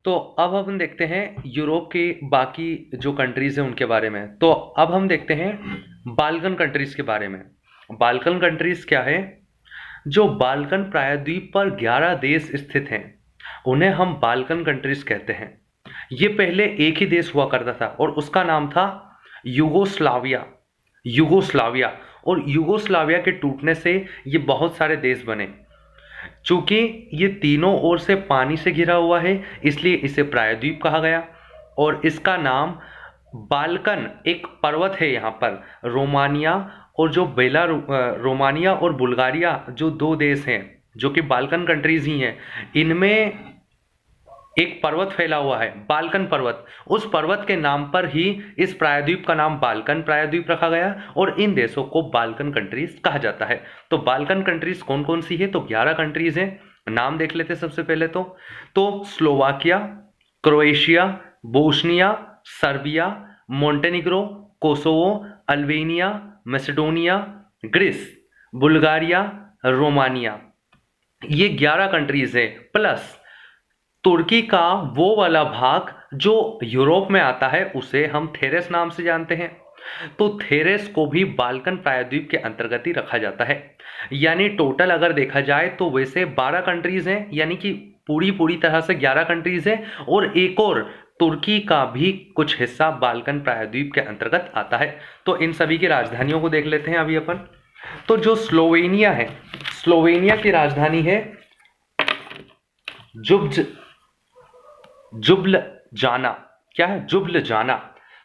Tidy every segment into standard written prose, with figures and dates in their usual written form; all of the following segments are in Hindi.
तो अब हम देखते हैं यूरोप के बाकी जो कंट्रीज हैं उनके बारे में। तो अब हम देखते हैं बाल्कन कंट्रीज के बारे में। बाल्कन कंट्रीज क्या है? जो बाल्कन प्रायद्वीप पर 11 देश स्थित हैं उन्हें हम बाल्कन कंट्रीज कहते हैं। ये पहले एक ही देश हुआ करता था और उसका नाम था यूगोस्लाविया। यूगोस्लाविया। और यूगोस्लाविया के टूटने से ये बहुत सारे देश बने। चूंकि ये तीनों ओर से पानी से घिरा हुआ है इसलिए इसे प्रायद्वीप कहा गया। और इसका नाम बाल्कन, एक पर्वत है यहाँ पर, रोमानिया और जो रोमानिया और बुल्गारिया जो दो देश हैं जो कि बाल्कन कंट्रीज ही हैं, इनमें एक पर्वत फैला हुआ है, बाल्कन पर्वत। उस पर्वत के नाम पर ही इस प्रायद्वीप का नाम बाल्कन प्रायद्वीप रखा गया और इन देशों को बाल्कन कंट्रीज कहा जाता है। तो बाल्कन कंट्रीज कौन कौन सी है? तो 11 कंट्रीज हैं। नाम देख लेते सबसे पहले तो Slovakia, Croatia, Bosnia, Serbia, Montenegro, Kosovo, Albania, Macedonia, Greece, Bulgaria, Romania. ये 11 कंट्रीज है। प्लस तुर्की का वो वाला भाग जो यूरोप में आता है उसे हम थेरेस नाम से जानते हैं। तो थेरेस को भी बाल्कन प्रायद्वीप के अंतर्गत ही रखा जाता है। यानी टोटल अगर देखा जाए तो वैसे 12 कंट्रीज हैं, यानी कि पूरी तरह से 11 कंट्रीज हैं और एक और तुर्की का भी कुछ हिस्सा बाल्कन प्रायद्वीप के अंतर्गत आता है। तो इन सभी की राजधानियों को देख लेते हैं अभी अपन। तो जो स्लोवेनिया है, स्लोवेनिया की राजधानी है जुब्लजाना। क्या है? जुब्लजाना।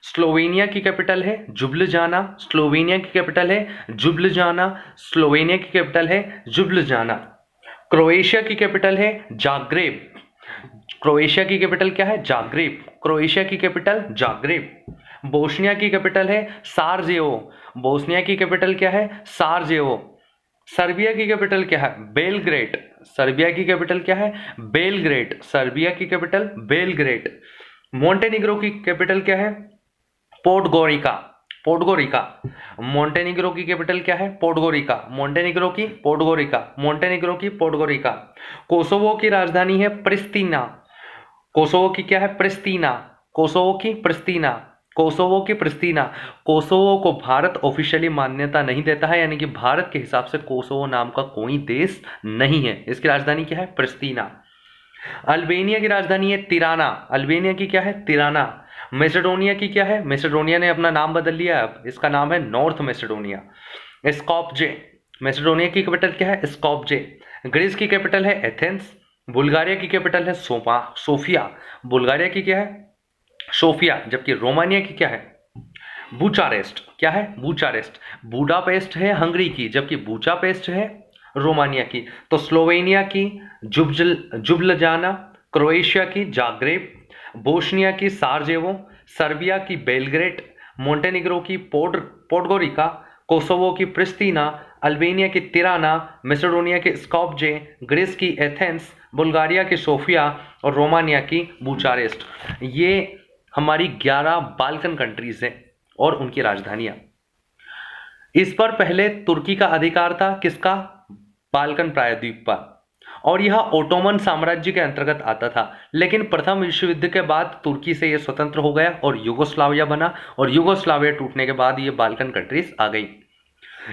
स्लोवेनिया की कैपिटल है जुब्लजाना। स्लोवेनिया की कैपिटल है जुब्लजाना। स्लोवेनिया की कैपिटल है जुब्लजाना। क्रोएशिया की कैपिटल है जाग्रेब। क्रोएशिया की कैपिटल क्या है? जाग्रेब। क्रोएशिया की कैपिटल जाग्रेब। बोस्निया की कैपिटल है सारजेवो। बोस्निया की कैपिटल क्या है? सारजेवो। सर्बिया की कैपिटल क्या है? बेलग्रेड। सर्बिया की कैपिटल क्या है? बेलग्रेड। सर्बिया की कैपिटल बेलग्रेड। मोंटेनिग्रो की कैपिटल क्या है? पोडगोरिका। पोडगोरिका। मोंटेनिग्रो की कैपिटल क्या है? पोडगोरिका। मोंटेनिग्रो की पोडगोरिका। मोंटेनिग्रो की पोडगोरिका। कोसोवो की राजधानी है प्रिस्तीना। कोसोवो की क्या है? प्रिस्तीना। कोसोवो की प्रिस्तीना। कोसोवो की प्रिस्तीना। कोसोवो को भारत ऑफिशियली मान्यता नहीं देता है, यानी कि भारत के हिसाब से कोसोवो नाम का कोई देश नहीं है। इसकी राजधानी क्या है? प्रिस्तीना। अल्बेनिया की राजधानी है तिराना। अल्बेनिया की क्या है? तिराना। मैसेडोनिया की क्या है? मैसेडोनिया ने अपना नाम बदल लिया, अब इसका नाम है नॉर्थ मैसेडोनिया। स्कॉपजे। मैसेडोनिया की कैपिटल क्या है? स्कॉपजे। ग्रीस की कैपिटल है एथेंस। बुल्गारिया की कैपिटल है सोफिया। बुल्गारिया की क्या है? सोफिया। जबकि रोमानिया की क्या है? बुचारेस्ट। क्या है? बुचारेस्ट। बुडापेस्ट है हंगरी की, जबकि बुचापेस्ट है रोमानिया की। तो स्लोवेनिया की जुब्लजाना, क्रोएशिया की जाग्रेब, बोस्निया की सारजेवो, सर्बिया की बेलग्रेड, मोंटेनिग्रो की पोडगोरिका, कोसोवो की प्रिस्तीना, अल्बेनिया की तिराना, मैसेडोनिया के स्कॉपजे, ग्रीस की एथेंस, बुल्गारिया की सोफिया और रोमानिया की बुचारेस्ट। ये हमारी 11 बाल्कन कंट्रीज हैं और उनकी राजधानियां। इस पर पहले तुर्की का अधिकार था, किसका? बाल्कन प्रायद्वीप पर, और यह ओटोमन साम्राज्य के अंतर्गत आता था। लेकिन प्रथम विश्व युद्ध के बाद तुर्की से यह स्वतंत्र हो गया और युगोस्लाविया बना, और युगोस्लाविया टूटने के बाद ये बाल्कन कंट्रीज आ गई।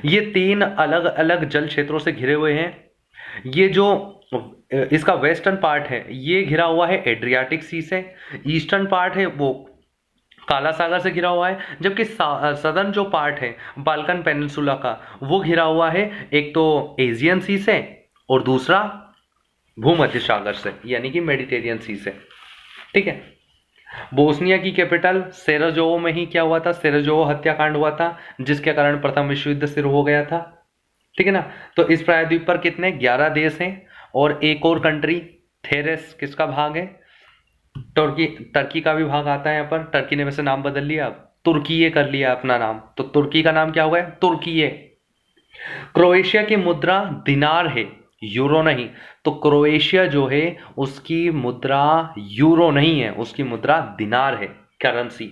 ये 3 अलग अलग जल क्षेत्रों से घिरे हुए हैं। ये जो इसका वेस्टर्न पार्ट है ये घिरा हुआ है एड्रियाटिक सी से। ईस्टर्न पार्ट है वो काला सागर से घिरा हुआ है, जबकि सदर्न जो पार्ट है बाल्कन पेनिनसुला का वो घिरा हुआ है एक तो एशियन सी से और दूसरा भूमध्य सागर से, यानी कि मेडिटेरियन सी से। ठीक है। बोस्निया की कैपिटल सेराजेवो में ही क्या हुआ था? सेराजेवो हत्याकांड हुआ था, जिसके कारण प्रथम विश्व युद्ध शुरू हो गया था। ठीक है ना। तो इस प्रायद्वीप पर कितने? 11 देश हैं और एक और कंट्री थेरेस किसका भाग है? टर्की का भी भाग आता है यहाँ पर। टर्की ने वैसे नाम बदल लिया, अब तुर्कीये कर लिया अपना नाम, तो तुर्की का नाम क्या हुआ है? तुर्कीये। क्रोएशिया की मुद्रा दिनार है, यूरो नहीं। तो क्रोएशिया जो है उसकी मुद्रा यूरो नहीं है, उसकी मुद्रा दिनार है, करेंसी।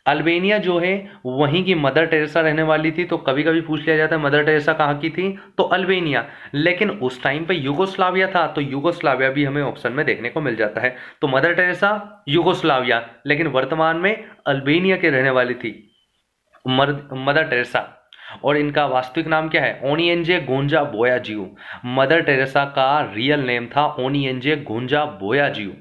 अल्बानिया जो है वहीं की मदर टेरेसा रहने वाली थी, तो कभी कभी पूछ लिया जाता है मदर टेरेसा कहाँ की थी, तो अल्बानिया। लेकिन उस टाइम पे युगोस्लाविया था, तो युगोस्लाविया भी हमें ऑप्शन में देखने को मिल जाता है। तो मदर टेरेसा युगोस्लाविया, लेकिन वर्तमान में अल्बानिया के रहने वाली थी मदर टेरेसा। और इनका वास्तविक नाम क्या है, ओनियनजे गोंजा बोयाजियो। मदर टेरेसा का रियल नेम था ओनियनजे गोंजा बोयाजियो।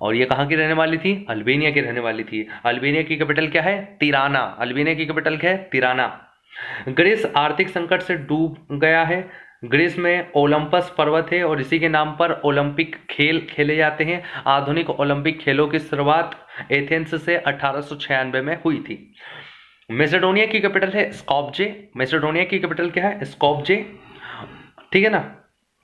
और ये कहाँ की रहने वाली थी, अल्बानिया की रहने वाली थी। अल्बानिया की कैपिटल क्या है, तिराना। अल्बानिया की कैपिटल क्या है, तिराना। ग्रीस आर्थिक संकट से डूब गया है। ग्रीस में ओलंपस पर्वत है और इसी के नाम पर ओलंपिक खेल खेले जाते हैं। आधुनिक ओलंपिक खेलों की शुरुआत एथेंस से 1896 में हुई थी। मैसेडोनिया की कैपिटल है स्कॉपजे। मैसेडोनिया की कैपिटल क्या है, स्कॉपजे, ठीक है ना।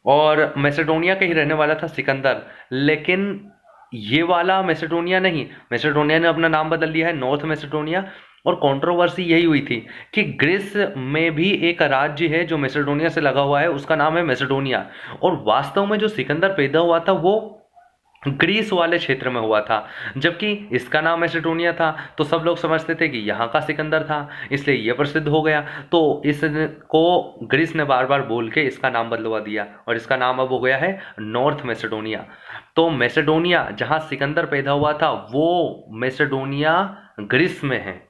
और मैसेडोनिया का ही रहने वाला था सिकंदर, लेकिन ये वाला मैसेडोनिया नहीं, मैसेडोनिया ने अपना नाम बदल लिया है नॉर्थ मैसेडोनिया। और कंट्रोवर्सी यही हुई थी कि ग्रीस में भी एक राज्य है जो मैसेडोनिया से लगा हुआ है, उसका नाम है मैसेडोनिया। और वास्तव में जो सिकंदर पैदा हुआ था वो ग्रीस वाले क्षेत्र में हुआ था, जबकि इसका नाम मैसेडोनिया था। तो सब लोग समझते थे कि यहाँ का सिकंदर था, इसलिए यह प्रसिद्ध हो गया। तो इसको ग्रीस ने बार बार बोल के इसका नाम बदलवा दिया और इसका नाम अब हो गया है नॉर्थ मैसेडोनिया। तो मैसेडोनिया जहाँ सिकंदर पैदा हुआ था वो मैसेडोनिया ग्रीस में है,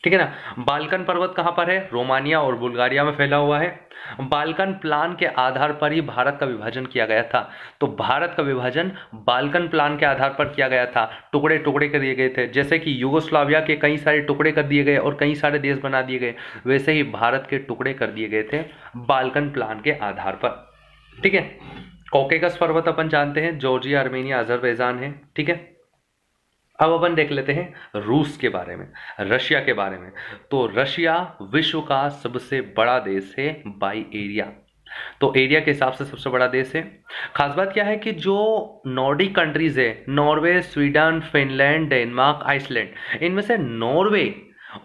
ठीक है ना। बाल्कन पर्वत कहाँ पर है, रोमानिया और बुल्गारिया में फैला हुआ है। बाल्कन प्लान के आधार पर ही भारत का विभाजन किया गया था। तो भारत का विभाजन बाल्कन प्लान के आधार पर किया गया था, टुकड़े टुकड़े कर दिए गए थे। जैसे कि युगोस्लाविया के कई सारे टुकड़े कर दिए गए और कई सारे देश बना दिए गए, वैसे ही भारत के टुकड़े कर दिए गए थे बाल्कन प्लान के आधार पर, ठीक है। कॉकेकस पर्वत अपन जानते हैं, जॉर्जिया, आर्मेनिया, अजरबैजान है, ठीक है। अब अपन देख लेते हैं रूस के बारे में, रशिया के बारे में। तो रशिया विश्व का सबसे बड़ा देश है बाई एरिया, तो एरिया के हिसाब से सबसे बड़ा देश है। खास बात क्या है कि जो नॉर्डिक कंट्रीज है, Norway, Sweden, Finland, Denmark, Iceland, इनमें से नॉर्वे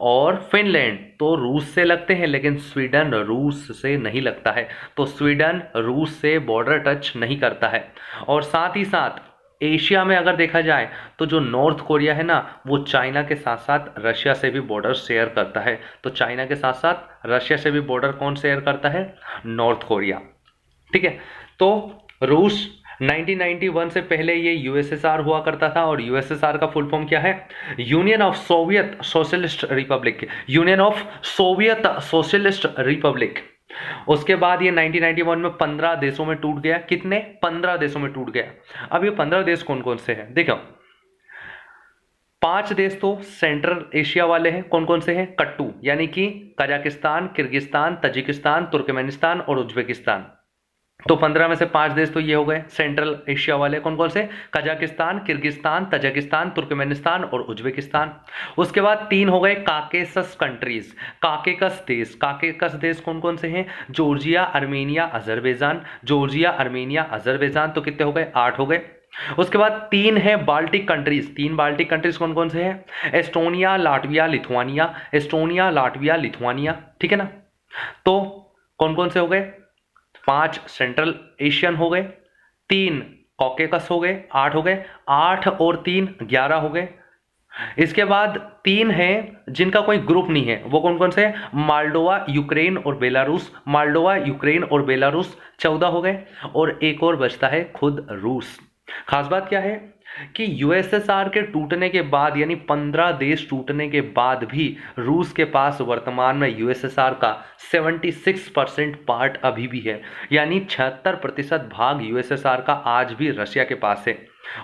और फिनलैंड तो रूस से लगते हैं, लेकिन स्वीडन रूस से नहीं लगता है। तो स्वीडन रूस से बॉर्डर टच नहीं करता है। और साथ ही साथ एशिया में अगर देखा जाए तो जो नॉर्थ कोरिया है ना, वो चाइना के साथ साथ रशिया से भी बॉर्डर शेयर करता है। तो चाइना के साथ साथ रशिया से भी बॉर्डर कौन शेयर करता है, नॉर्थ कोरिया, ठीक है। तो रूस 1991 से पहले ये यूएसएसआर हुआ करता था, और यूएसएसआर का फुल फॉर्म क्या है, union of Soviet socialist Republic, union of Soviet socialist Republic. उसके बाद ये 1991 में 15 देशों में टूट गया। कितने, 15 देशों में टूट गया। अब ये 15 देश कौन कौन से हैं, देखो 5 देश तो सेंट्रल एशिया वाले हैं। कौन कौन से हैं, कट्टू, यानी कि कजाकिस्तान, किर्गिस्तान, तजिकिस्तान, तुर्कमेनिस्तान और उज्बेकिस्तान। तो 15 में से 5 देश तो ये हो गए सेंट्रल एशिया वाले। कौन कौन से, कजाकिस्तान, किर्गिस्तान, तजाकिस्तान, तुर्कमेनिस्तान और उज्बेकिस्तान। उसके बाद 3 हो गए काकेसस कंट्रीज, काकेकस देश। काकेकस देश कौन कौन से हैं, Georgia, Armenia, Azerbaijan. Georgia, Armenia, Azerbaijan, तो कितने हो गए, 8 हो गए। उसके बाद 3 है बाल्टिक कंट्रीज। 3 बाल्टिक कंट्रीज कौन कौन से हैं, Estonia, Latvia, Lithuania. Estonia, Latvia, Lithuania, ठीक है ना। तो कौन कौन से हो गए, 5 सेंट्रल एशियन हो गए, 3 कॉकेकस हो गए, 8 हो गए। 8 और 3 11 हो गए। इसके बाद 3 हैं जिनका कोई ग्रुप नहीं है, वो कौन कौन से, माल्डोवा, यूक्रेन और बेलारूस। माल्डोवा, यूक्रेन और बेलारूस 14 हो गए। और एक और बचता है खुद रूस। खास बात क्या है कि यूएसएसआर के टूटने के बाद, यानी 15 देश टूटने के बाद भी रूस के पास वर्तमान में यूएसएसआर का 76% पार्ट अभी भी है, यानी 76% भाग यूएसएसआर का आज भी रशिया के पास है।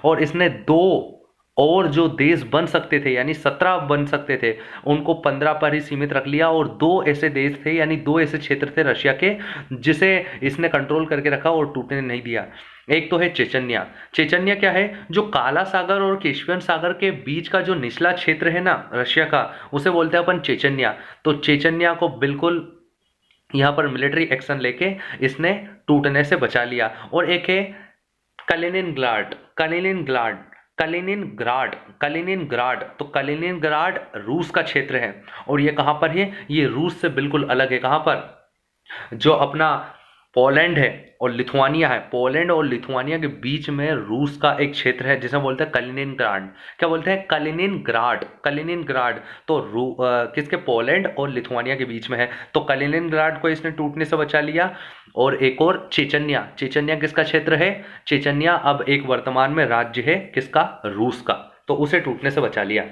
और इसने 2 और जो देश बन सकते थे, यानी 17 बन सकते थे, उनको 15 पर ही सीमित रख लिया। और 2 ऐसे देश थे, यानी 2 ऐसे क्षेत्र थे रशिया के, जिसे इसने कंट्रोल करके रखा और टूटने नहीं दिया। एक तो है चेचन्या। चेचन्या क्या है, जो काला सागर और कैस्पियन सागर के बीच का जो निचला क्षेत्र है ना रशिया का, उसे बोलते हैं अपन चेचन्या। तो चेचन्या को बिल्कुल यहाँ पर मिलिट्री एक्शन लेके इसने टूटने से बचा लिया। और एक है कलिनिनग्राड। कलिनिनग्राड, कलिनिनग्राड, कलिनिनग्राड, तो कलिनिनग्राड रूस का क्षेत्र है। और ये कहाँ पर है, ये रूस से बिल्कुल अलग है। कहाँ पर, जो अपना पोलैंड है और लिथुआनिया है, पोलैंड और लिथुआनिया के बीच में रूस का एक क्षेत्र है जिसे बोलते हैं कलिनिनग्राड। क्या बोलते हैं? कलिनिनग्राड, कलिनिनग्राड। तो किसके? पोलैंड और लिथुआनिया के बीच में है। तो कलिनिनग्राड को इसने टूटने से बचा लिया। और एक और चेचन्या, चेचन्या किसका क्षेत्र है? चेचन्या अब एक वर्तमान में राज्य है किसका? रूस का। तो उसे टूटने से बचा लिया।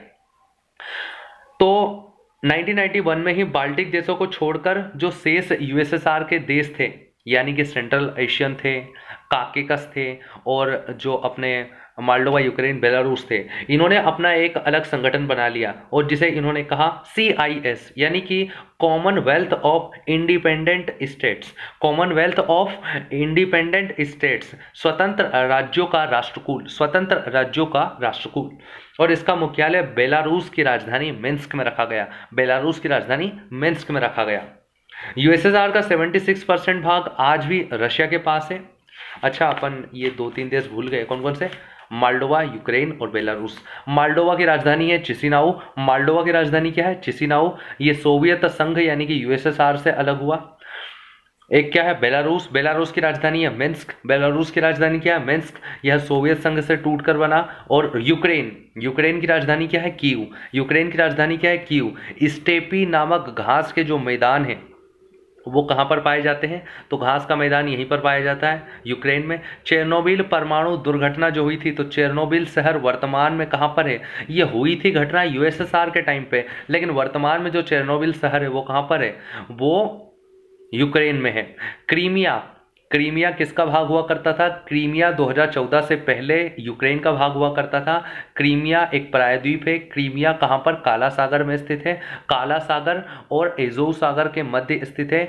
तो 1991 में ही बाल्टिक देशों को छोड़कर जो शेष यूएसएसआर के देश थे, यानी कि सेंट्रल एशियन थे, काकेकस थे और जो अपने मोल्डोवा, यूक्रेन, बेलारूस थे, इन्होंने अपना एक अलग संगठन बना लिया और जिसे इन्होंने कहा CIS, यानी कि Commonwealth of independent states. Commonwealth of independent states, स्वतंत्र राज्यों का राष्ट्रकूल, स्वतंत्र राज्यों का राष्ट्रकूल। और इसका मुख्यालय बेलारूस की राजधानी मिन्स्क में रखा गया, बेलारूस की राजधानी मिन्स्क में रखा गया। यूएसएसआर का 76% भाग आज भी रशिया के पास है। अच्छा, अपन ये 2-3 देश भूल गए, कौन कौन से? मोल्डोवा, यूक्रेन और बेलारूस। मोल्डोवा की राजधानी है चिसिनाउ। मोल्डोवा की राजधानी क्या है? चिसिनाउ। ये सोवियत संघ यानी कि यूएसएसआर से अलग हुआ। एक क्या है? बेलारूस। बेलारूस की राजधानी है मिन्स्क। बेलारूस की राजधानी क्या है? मिन्स्क। यह सोवियत संघ से टूटकर बना। और यूक्रेन, यूक्रेन की राजधानी क्या है? कीव। यूक्रेन की राजधानी क्या है? कीव। स्टेपी नामक घास के जो मैदान है वो कहाँ पर पाए जाते हैं? तो घास का मैदान यहीं पर पाया जाता है, यूक्रेन में। चेरनोबिल परमाणु दुर्घटना जो हुई थी, तो चेरनोबिल शहर वर्तमान में कहाँ पर है? ये हुई थी घटना यूएसएसआर के टाइम पे, लेकिन वर्तमान में जो चेरनोबिल शहर है वो कहाँ पर है? वो यूक्रेन में है। क्रीमिया, क्रीमिया किसका भाग हुआ करता था? क्रीमिया 2014 से पहले यूक्रेन का भाग हुआ करता था। क्रीमिया एक प्रायद्वीप है। क्रीमिया कहाँ पर? काला सागर में स्थित है। काला सागर और एजोव सागर के मध्य स्थित है।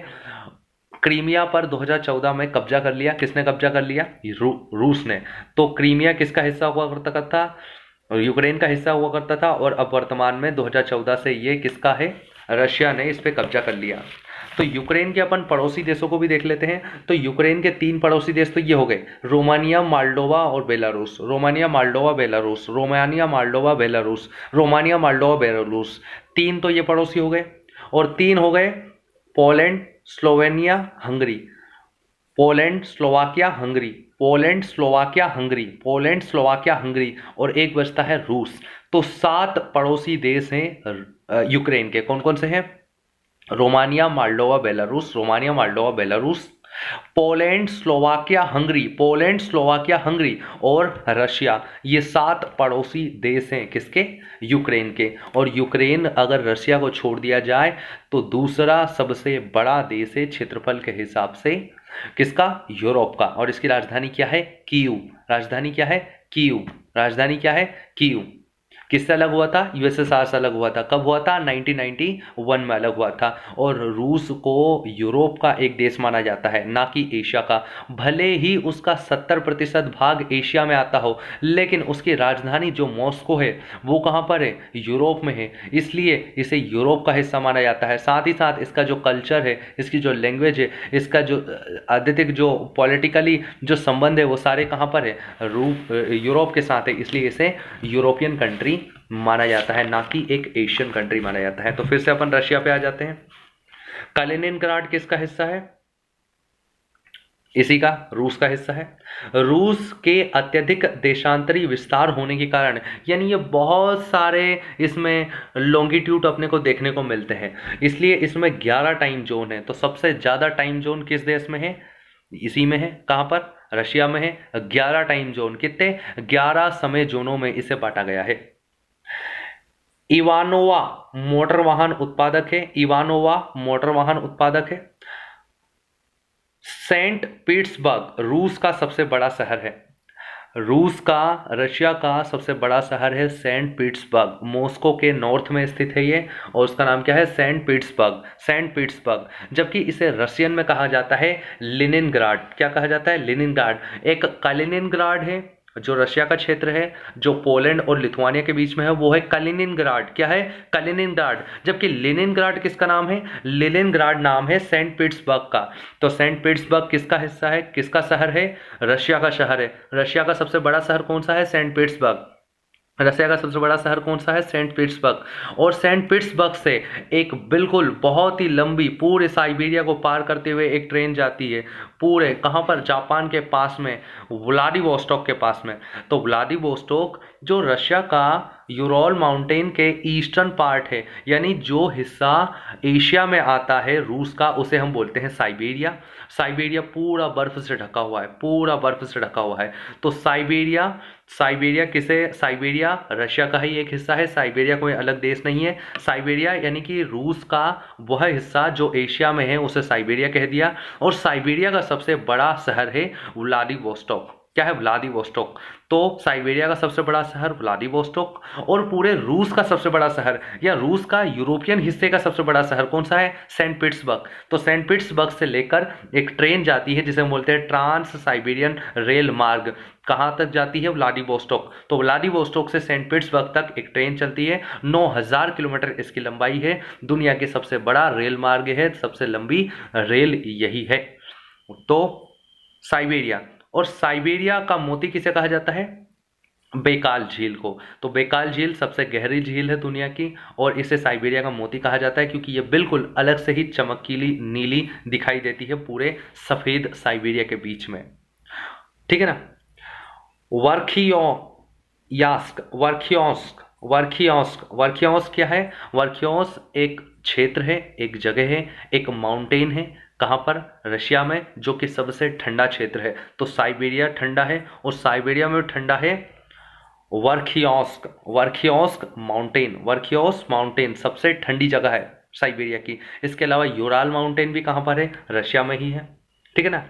क्रीमिया पर 2014 में कब्जा कर लिया। किसने कब्जा कर लिया? रूस ने। तो क्रीमिया किसका हिस्सा हुआ करता था? यूक्रेन का हिस्सा हुआ करता था। और अब वर्तमान में 2014 से ये किसका है? रशिया ने इस पे कब्जा कर लिया। तो यूक्रेन के अपन पड़ोसी देशों को भी देख लेते हैं। तो यूक्रेन के 3 पड़ोसी देश तो ये हो गए, रोमानिया, मोल्डोवा और Belarus. Romania, Moldova, Belarus. Romania, Moldova, Belarus. Romania, Moldova, Belarus. 3 तो ये पड़ोसी हो गए। और 3 हो गए Poland, Slovenia, Hungary. Poland, Slovakia, Hungary. Poland, Slovakia, Hungary. Poland, Slovakia, Hungary. और एक बचता है रूस। तो 7 पड़ोसी देश हैं यूक्रेन के। कौन कौन से हैं? Romania, Moldova, Belarus. Romania, Moldova, Belarus. Poland, Slovakia, Hungary. Poland, Slovakia, Hungary और रशिया। ये 7 पड़ोसी देश हैं किसके? यूक्रेन के। और यूक्रेन अगर रशिया को छोड़ दिया जाए तो दूसरा सबसे बड़ा देश है क्षेत्रफल के हिसाब से। किसका? यूरोप का। और इसकी राजधानी क्या है? कीव। राजधानी क्या है? कीव। राजधानी क्या है? कीव। किससे अलग हुआ था? यूएसएसआर से अलग हुआ था। कब हुआ था? 1991 में अलग हुआ था। और रूस को यूरोप का एक देश माना जाता है, ना कि एशिया का। भले ही उसका 70% भाग एशिया में आता हो, लेकिन उसकी राजधानी जो मॉस्को है वो कहाँ पर है? यूरोप में है। इसलिए इसे यूरोप का हिस्सा माना जाता है। साथ ही साथ इसका जो कल्चर है, इसकी जो लैंग्वेज है, इसका जो आधिकारिक जो पॉलिटिकली जो संबंध है वो सारे कहाँ पर है? यूरोप के साथ है। इसलिए इसे यूरोपियन कंट्री माना जाता है, ना कि एक एशियन कंट्री माना जाता है। तो फिर से अपन रशिया पे आ जाते हैं। कलिनिनग्राड किसका हिस्सा है? इसी का, रूस का हिस्सा है। रूस के अत्यधिक देशांतरी विस्तार होने के कारण, यानी ये बहुत सारे इसमें लॉन्गिट्यूड अपने को देखने को मिलते हैं, इसलिए इसमें 11 टाइम जोन है। तो सबसे ज्यादा टाइम जोन किस देश में है? इसी में है। कहां पर? रशिया में है। 11 टाइम जोन। कितने? 11 समय जोनों में इसे बांटा गया है। इवानोवा मोटर वाहन उत्पादक है। इवानोवा मोटर वाहन उत्पादक है। सेंट पीटर्सबर्ग रूस का सबसे बड़ा शहर है। रूस का, रशिया का सबसे बड़ा शहर है सेंट पीटर्सबर्ग। मॉस्को के नॉर्थ में स्थित है ये, और उसका नाम क्या है? Saint Petersburg. Saint Petersburg. जबकि इसे रशियन में कहा जाता है लिनिनग्राड। क्या कहा जाता है? लिनिनग्राड। एक कलिनिनग्राड है जो रशिया का क्षेत्र है, जो पोलैंड और लिथुआनिया के बीच में है, वो है कलिनिनग्राड। क्या है? कलिनिनग्राड। जबकि लेनिनग्राड किसका नाम है? लेनिनग्राड नाम है सेंट पीटर्सबर्ग का। तो सेंट पीटर्सबर्ग किसका हिस्सा है? किसका शहर है? रशिया का शहर है। रशिया का सबसे बड़ा शहर कौन सा है? Saint Petersburg. रशिया का सबसे बड़ा शहर कौन सा है? Saint Petersburg. और सेंट पीटर्सबर्ग से एक बिल्कुल बहुत ही लंबी पूरे साइबेरिया को पार करते हुए एक ट्रेन जाती है, पूरे कहाँ पर? जापान के पास में, व्लादिवोस्टॉक के पास में। तो व्लादिवोस्टॉक जो रशिया का यूरल माउंटेन के ईस्टर्न पार्ट है, यानी जो हिस्सा एशिया में आता है रूस का, उसे हम बोलते हैं साइबेरिया। साइबेरिया पूरा बर्फ से ढका हुआ है, पूरा बर्फ से ढका हुआ है। तो साइबेरिया, साइबेरिया किसे? साइबेरिया रशिया का ही एक हिस्सा है, साइबेरिया कोई अलग देश नहीं है। साइबेरिया यानी कि रूस का वह हिस्सा जो एशिया में है उसे साइबेरिया कह दिया। और साइबेरिया का सबसे बड़ा शहर है व्लादिवोस्टॉक। क्या है? व्लादिवोस्टॉक। तो साइबेरिया का सबसे बड़ा शहर व्लादिवोस्टॉक, और पूरे रूस का सबसे बड़ा शहर या रूस का यूरोपियन हिस्से का सबसे बड़ा शहर कौन सा है? Saint Petersburg. तो सेंट पीटर्सबर्ग से लेकर एक ट्रेन जाती है जिसे हम बोलते हैं ट्रांस साइबेरियन रेल मार्ग। कहाँ तक जाती है? व्लादिवोस्टॉक। तो व्लादिवोस्टॉक से सेंट पीटर्सबर्ग तक एक ट्रेन चलती है, 9000 किलोमीटर इसकी लंबाई है, दुनिया की सबसे बड़ा रेल मार्ग है, सबसे लंबी रेल यही है। तो साइबेरिया, और साइबेरिया का मोती किसे कहा जाता है? बेकाल झील को। तो बेकाल झील सबसे गहरी झील है दुनिया की, और इसे साइबेरिया का मोती कहा जाता है क्योंकि ये बिल्कुल अलग से ही चमकीली नीली दिखाई देती है पूरे सफेद साइबेरिया के बीच में। ठीक है ना? वर्खियोस्क, वर्खियोस्क, वर्खियोस्क, वर्खियोस्क क्या है? वर्खियोस एक क्षेत्र है, एक जगह है, एक माउंटेन है। कहाँ पर? रशिया में, जो कि सबसे ठंडा क्षेत्र है। तो साइबेरिया ठंडा है, और साइबेरिया में ठंडा है वर्खियोस्क, वर्खियोस्क माउंटेन, वर्खियोस माउंटेन सबसे ठंडी जगह है साइबेरिया की। इसके अलावा यूराल माउंटेन भी कहाँ पर है? रशिया में ही है। ठीक है ना?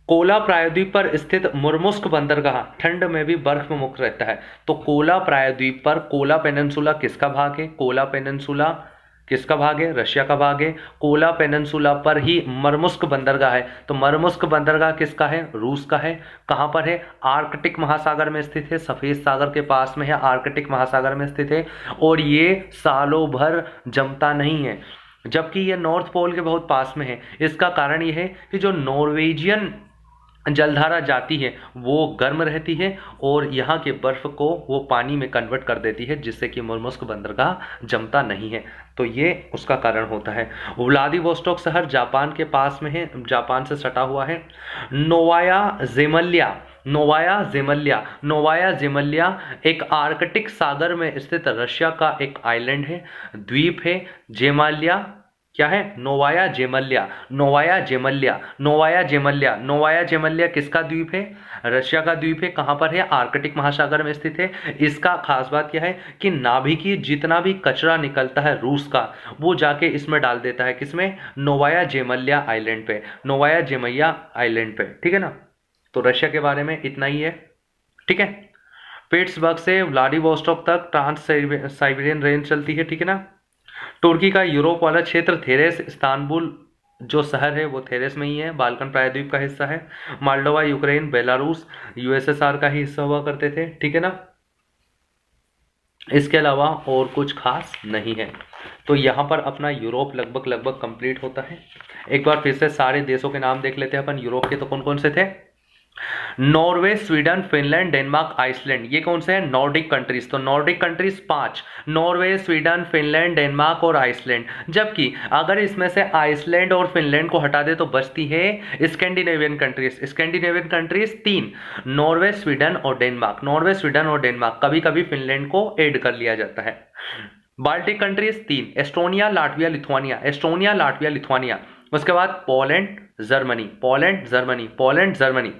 कोला प्रायद्वीप पर स्थित मुर्मुस्क बंदरगाह ठंड में भी बर्फ में मुक्त रहता है। तो कोला प्रायद्वीप पर, कोला पेनिनसुला किसका भाग है? कोला पेनिनसुला किसका भाग है? रशिया का भाग है। कोला पेनिनसुला पर ही मरमुस्क बंदरगाह है। तो मरमुस्क बंदरगाह किसका है? रूस का है। कहाँ पर है? आर्कटिक महासागर में स्थित है, सफेद सागर के पास में है, आर्कटिक महासागर में स्थित है। और ये सालों भर जमता नहीं है, जबकि ये नॉर्थ पोल के बहुत पास में है। इसका कारण ये है कि जो नॉर्वेजियन जलधारा जाती है वो गर्म रहती है, और यहाँ के बर्फ को वो पानी में कन्वर्ट कर देती है, जिससे कि मुर्मुस्क बंदरगाह जमता नहीं है। तो ये उसका कारण होता है। व्लादिवोस्टॉक शहर जापान के पास में है, जापान से सटा हुआ है। नोवाया जेमल्या, नोवाया जेमल्या, नोवाया जेमल्या एक आर्कटिक सागर में स्थित रशिया का एक आइलैंड है, द्वीप है। जेमाल्या क्या है? नोवाया जेमल्या, नोवाया जेमल्या, नोवाया जेमल्या, नोवाया जेमल्या किसका द्वीप है? रशिया का द्वीप है। कहाँ पर है? आर्कटिक महासागर में स्थित है। इसका खास बात क्या है कि नाभिकीय जितना भी कचरा निकलता है रूस का, वो जाके इसमें डाल देता है। किसमें? नोवाया जेमल्या आइलैंड पे, नोवाया जेमल्या आइलैंड पे। ठीक है ना? तो रशिया के बारे में इतना ही है। ठीक है? पीट्सबर्ग से व्लादिवोस्टॉक तक ट्रांस साइबेरियन रेंज चलती है। ठीक है ना? तुर्की का यूरोप वाला क्षेत्र थेरेस, इस्तांबुल जो शहर है वो थेरेस में ही है, बाल्कन प्रायद्वीप का हिस्सा है। मोल्डोवा, यूक्रेन, बेलारूस यूएसएसआर का ही हिस्सा हुआ करते थे। ठीक है ना? इसके अलावा और कुछ खास नहीं है। तो यहाँ पर अपना यूरोप लगभग लगभग कंप्लीट होता है। एक बार फिर से सारे देशों के नाम देख लेते हैं अपन। यूरोप के तो कौन कौन से थे? Norway, Sweden, Finland, Denmark, Iceland. ये कौन से हैं? Nordic countries. तो Nordic countries 5, Norway, Sweden, Finland, Denmark और आइसलैंड। जबकि अगर इसमें से आइसलैंड और फिनलैंड को हटा दे तो बचती है Scandinavian countries. Scandinavian countries 3, Norway, Sweden और डेनमार्क। नॉर्वे, स्वीडन और डेनमार्क, कभी कभी फिनलैंड को ऐड कर लिया जाता है। Baltic countries 3, Estonia, Latvia, Lithuania. Estonia, Latvia, Lithuania. उसके बाद Poland, Germany, Poland, Germany, Poland, Germany.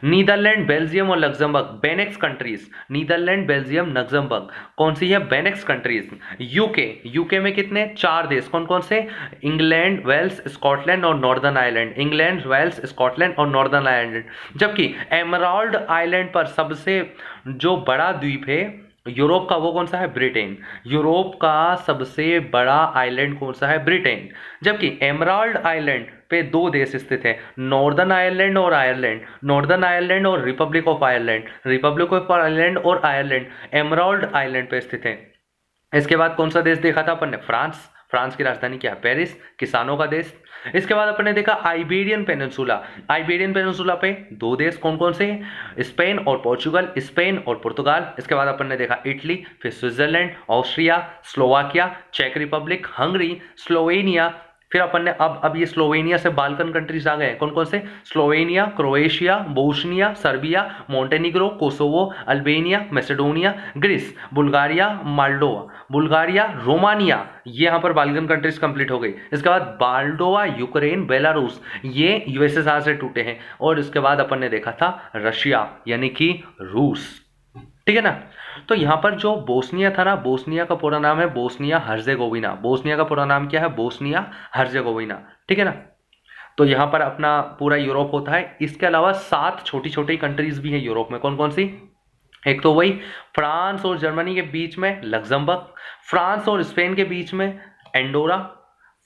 Netherlands, Belgium और Luxembourg, Benelux countries. Netherlands, Belgium, Luxembourg कौन सी है? बेनेक्स कंट्रीज। यूके, यूके में कितने? 4 देश। कौन कौन से? इंग्लैंड, वेल्स, स्कॉटलैंड और Northern Ireland. England, Wales, Scotland और नॉर्दर्न आयरलैंड। जबकि एमराल्ड आइलैंड पर सबसे जो बड़ा द्वीप है यूरोप का, वो कौन सा है? ब्रिटेन। यूरोप का सबसे बड़ा आइलैंड कौन सा है? ब्रिटेन। जबकि एमराल्ड आइलैंड पे 2 देश स्थित है, नॉर्दर्न आयरलैंड और आयरलैंड। नॉर्दर्न आयरलैंड और Republic of Ireland. Republic of Ireland और आयरलैंड एमराल्ड आइलैंड पे स्थित है। इसके बाद कौन सा देश देखा था अपन ने? फ्रांस। फ्रांस की राजधानी क्या है? पेरिस। किसानों का देश। इसके बाद अपन ने देखा आइबेरियन पेनिनसुला। आइबेरियन पेनिनसुला पे दो देश कौन कौन से हैं? स्पेन और पोर्चुगल, स्पेन और पुर्तगाल। इसके बाद अपन ने देखा इटली, फिर स्विट्जरलैंड, ऑस्ट्रिया, स्लोवाकिया, चेक रिपब्लिक, हंगरी, स्लोवेनिया। फिर अपन ने अब ये स्लोवेनिया से बाल्कन कंट्रीज आ गए। कौन कौन से? Slovenia, Croatia, Bosnia, Serbia, Montenegro, Kosovo, Albania, Macedonia, Greece, Bulgaria, Moldova, Bulgaria, Romania. ये यहाँ पर बाल्कन कंट्रीज कंप्लीट हो गई। इसके बाद बाल्डोवा, यूक्रेन, बेलारूस, ये यूएसएसआर से टूटे हैं। और इसके बाद अपन ने देखा था रशिया यानी कि रूस। ठीक है ना। तो यहां पर जो बोस्निया था ना, बोस्निया का पूरा नाम है बोस्निया हर्जेगोविना। बोस्निया का पूरा नाम क्या है? Bosnia Herzegovina. ठीक है ना। तो यहां पर अपना पूरा यूरोप होता है। इसके अलावा 7 छोटी छोटी कंट्रीज भी हैं यूरोप में। कौन कौन सी? एक तो वही फ्रांस और जर्मनी के बीच में लग्जमबर्ग, फ्रांस और स्पेन के बीच में एंडोरा,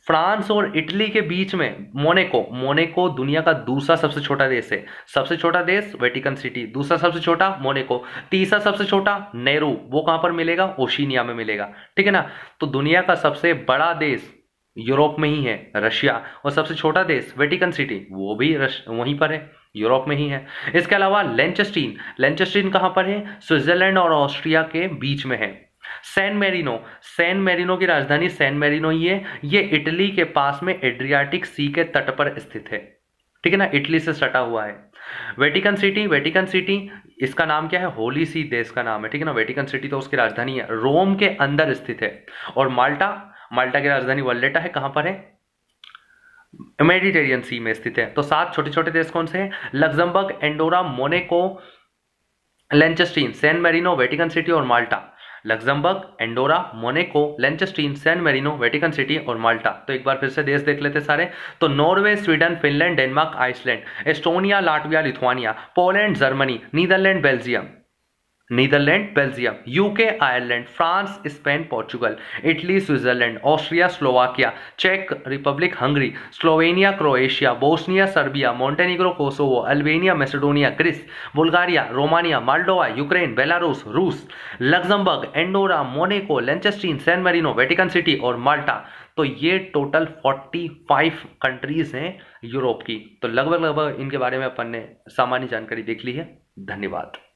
फ्रांस और इटली के बीच में मोनेको। मोनेको दुनिया का दूसरा सबसे छोटा देश है। सबसे छोटा देश वेटिकन सिटी, दूसरा सबसे छोटा मोनेको, तीसरा सबसे छोटा नेहरू। वो कहां पर मिलेगा? ओशिनिया में मिलेगा। ठीक है ना। तो दुनिया का सबसे बड़ा देश यूरोप में ही है रशिया, और सबसे छोटा देश वेटिकन सिटी वो भी वहीं पर है, यूरोप में ही है। इसके अलावा लेंचस्टीन, लेंचस्टीन कहां पर है? स्विट्जरलैंड और ऑस्ट्रिया के बीच में है। सैन मेरिनो, सैन मेरिनो की राजधानी सैन मेरिनो ही है। ये इटली के पास में एड्रियाटिक सी के तट पर स्थित है। ठीक है ना, इटली से सटा हुआ है। वेटिकन सिटी, वेटिकन सिटी इसका नाम क्या है? होली सी देश का नाम है। ठीक है ना। वेटिकन सिटी तो उसकी राजधानी है, रोम के अंदर स्थित है। और माल्टा, माल्टा की राजधानी वल्लेटा है। कहां पर है? मेडिटेरियन सी में स्थित है। तो 7 छोटे छोटे देश कौन से हैं? Luxembourg, Andorra, Monaco, Liechtenstein, San Marino, Vatican City और Malta. Luxembourg, Andorra, Monaco, Liechtenstein, San Marino, Vatican City और माल्टा। तो एक बार फिर से देश देख लेते सारे। तो Norway, Sweden, Finland, Denmark, Iceland, Estonia, Latvia, Lithuania, Poland, Germany, Netherlands, Belgium, Netherlands, Belgium, UK, Ireland, France, Spain, Portugal, Italy, Switzerland, Austria, Slovakia, चेक Republic, Hungary, Slovenia, Croatia, Bosnia, Serbia, Montenegro, Kosovo, Albania, Macedonia, Greece, Bulgaria, Romania, Moldova, Ukraine, Belarus, रूस, Luxembourg, Andorra, Monaco, Liechtenstein, San Marino, Vatican City और माल्टा। तो ये टोटल 45 कंट्रीज हैं यूरोप की। तो लगभग इनके बारे में अपन ने सामान्य जानकारी देख ली है। धन्यवाद।